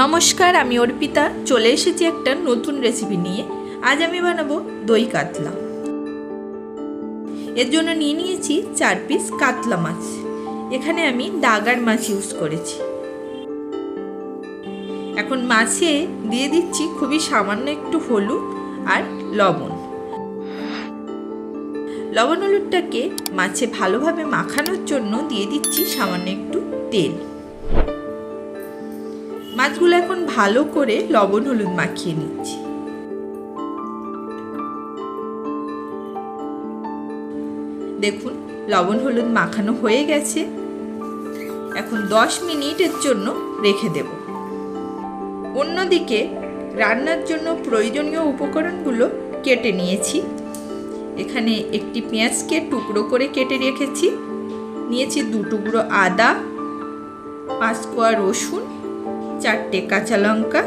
নমস্কার, আমি অর্পিতা চলে এসেছি একটা নতুন রেসিপি নিয়ে। আজ আমি বানাবো দই কাতলা। এর জন্য নিয়ে নিয়েছি 4 পিস কাতলা মাছ। এখানে আমি ডাগার মাছ ইউজ করেছি। এখন মাছে দিয়ে দিচ্ছি খুবই সামান্য একটু হলুদ আর লবণ। লবণ হলুদটাকে মাছে ভালোভাবে মাখানোর জন্য দিয়ে দিচ্ছি সামান্য একটু তেল। মাছগুলো এখন ভালো করে লবণ হলুদ মাখিয়ে নিচ্ছি। দেখুন, লবণ হলুদ মাখানো হয়ে গেছে। এখন 10 মিনিটের জন্য রেখে দেব। অন্যদিকে রান্নার জন্য প্রয়োজনীয় উপকরণগুলো কেটে নিয়েছি। এখানে একটি পেঁয়াজকে টুকরো করে কেটে রেখেছি। নিয়েছি 2 টুকরো আদা, 5 কোয়া রসুন, 4টে কাঁচা লঙ্কা,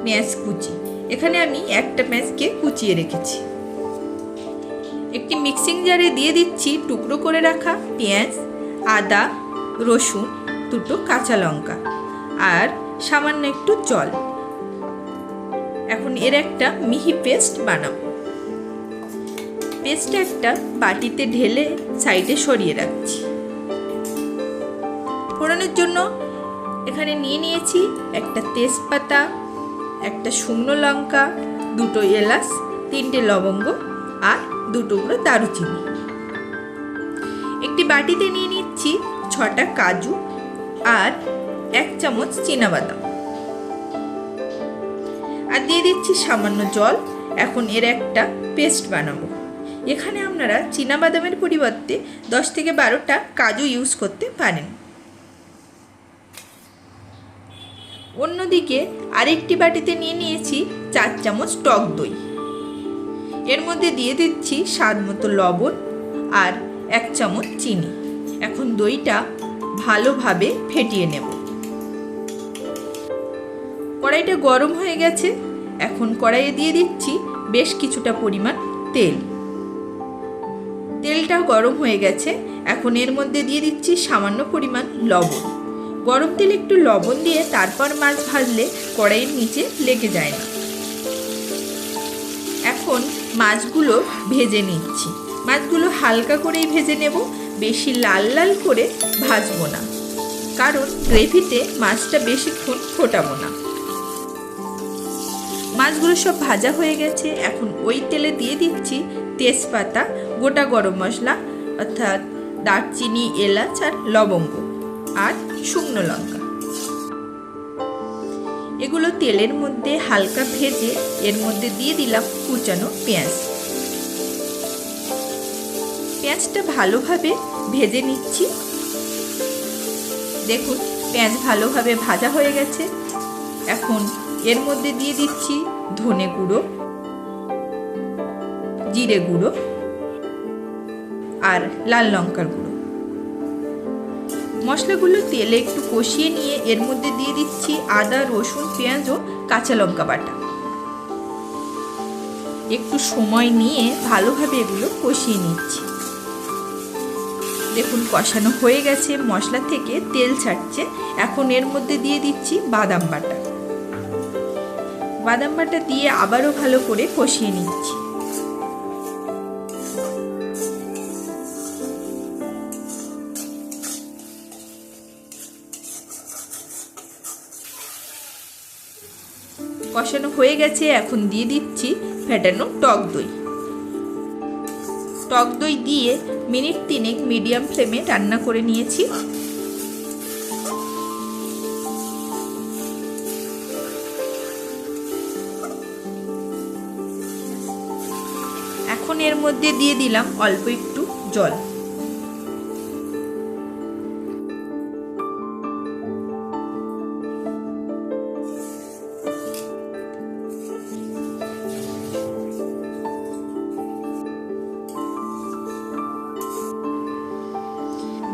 পেঁয়াজ কুচি। এখানে আমি একটা পেঁয়াজকে কুচিয়ে রেখেছি। একটি মিক্সিং জারে দিয়ে দিচ্ছি টুকরো করে রাখা পেঁয়াজ, আদা, রসুন, 2টো কাঁচা লঙ্কা আর সামান্য একটু জল। এখন এর একটা মিহি পেস্ট বানাবো। পেস্টটা একটা বাটিতে ঢেলে সাইডে সরিয়ে রাখছি। ফোড়নের জন্য এখানে নিয়ে নিয়েছি একটা তেজপাতা, একটা শুকনো লঙ্কা, 2টো এলাচ, 3টে লবঙ্গ আর 2 টুকরো দারুচিনি। একটি বাটিতে নিয়ে নিচ্ছি 6টা কাজু আর 1 চামচ চীনাবাদাম আর দিয়ে দিচ্ছি সামান্য জল। এখন এর একটা পেস্ট বানাবো। এখানে আপনারা চীনাবাদামের পরিবর্তে 10 থেকে 12টা কাজু ইউজ করতে পারেন। অন্যদিকে আরেকটি বাটিতে নিয়ে নিয়েছি 4 চামচ টক দই। এর মধ্যে দিয়ে দিচ্ছি স্বাদ মতো লবণ আর 1 চামচ চিনি। এখন দইটা ভালোভাবে ফেটিয়ে নেব। কড়াইটা গরম হয়ে গেছে। এখন কড়াইয়ে দিয়ে দিচ্ছি বেশ কিছুটা পরিমাণ তেল। তেলটা গরম হয়ে গেছে। এখন এর মধ্যে দিয়ে দিচ্ছি সামান্য পরিমাণ লবণ। গরম তেলে একটু লবণ দিয়ে তারপর মাছ ভাজলে কড়াইয়ের নিচে লেগে যায় না। এখন মাছগুলো ভেজে নিচ্ছি। মাছগুলো হালকা করেই ভেজে নেব, বেশি লাল লাল করে ভাজবো না, কারণ গ্রেভিতে মাছটা বেশিক্ষণ ফোটাবো না। মাছগুলো সব ভাজা হয়ে গেছে। এখন ওই তেলে দিয়ে দিচ্ছি তেজপাতা, গোটা গরম মশলা অর্থাৎ দারচিনি, এলাচ আর লবঙ্গ আর শুকনো লঙ্কা। এগুলো তেলের মধ্যে হালকা ভেজে এর মধ্যে দিয়ে দিলাম কুচানো পেঁয়াজ। পেঁয়াজটা ভালোভাবে ভেজে নিচ্ছি। দেখুন, পেঁয়াজ ভালোভাবে ভাজা হয়ে গেছে। এখন এর মধ্যে দিয়ে দিচ্ছি ধনে গুঁড়ো, জিরে গুঁড়ো আর লাল লঙ্কার গুঁড়ো। মশলাগুলো তেলে একটু কষিয়ে নিয়ে এর মধ্যে দিয়ে দিচ্ছি আদা, রসুন, পেঁয়াজ ও কাঁচা লঙ্কা বাটা। একটু সময় নিয়ে ভালোভাবে এগুলো কষিয়ে নিচ্ছি। দেখুন, কষানো হয়ে গেছে, মশলা থেকে তেল ছাড়ছে। এখন এর মধ্যে দিয়ে দিচ্ছি বাদাম বাটা। বাদাম বাটা দিয়ে আবারও ভালো করে কষিয়ে নিচ্ছি। কষানো হয়ে গেছে। এখন দিয়ে দিচ্ছি ফেটানো টক দই। টক দই দিয়ে মিনিট 3 মিডিয়াম ফ্লেমে রান্না করে নিয়েছি। এখন এর মধ্যে দিয়ে দিলাম অল্প একটু জল।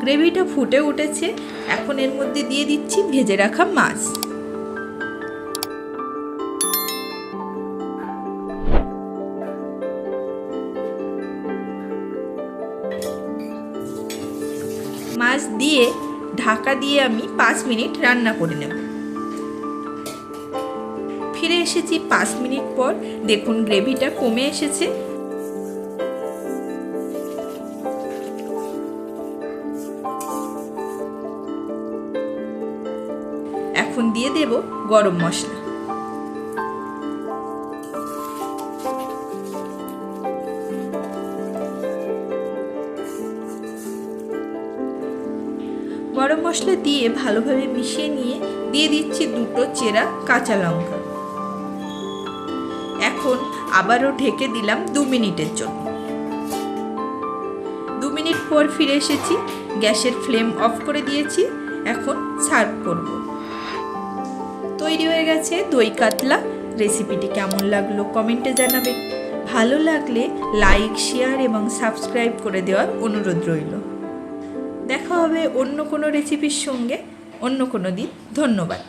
গ্রেভিটা ফুটে উঠেছে। এখন এর মধ্যে দিয়ে দিচ্ছি ভেজে রাখা মাছ। মাছ দিয়ে ঢাকা দিয়ে আমি 5 মিনিট রান্না করে নেব। ফিরে এসেছি 5 মিনিট পর। দেখুন গ্রেভিটা কমে এসেছে। এখন দিয়ে দেব গরম মশলা। গরম মশলা দিয়ে ভালোভাবে মিশিয়ে নিয়ে দিয়ে দিচ্ছি 2টো চেরা কাঁচা লঙ্কা। এখন আবারও ঢেকে দিলাম 2 মিনিটের জন্য। 2 মিনিট পর ফিরে এসেছি, গ্যাসের ফ্লেম অফ করে দিয়েছি। এখন সার্ভ করব। তৈরি হয়ে গেছে দই কাতলা। রেসিপিটি কেমন লাগলো কমেন্টে জানাবেন। ভালো লাগলে লাইক, শেয়ার এবং সাবস্ক্রাইব করে দেওয়ার অনুরোধ রইল। দেখা হবে অন্য কোনো রেসিপির সঙ্গে অন্য কোনো দিন। ধন্যবাদ।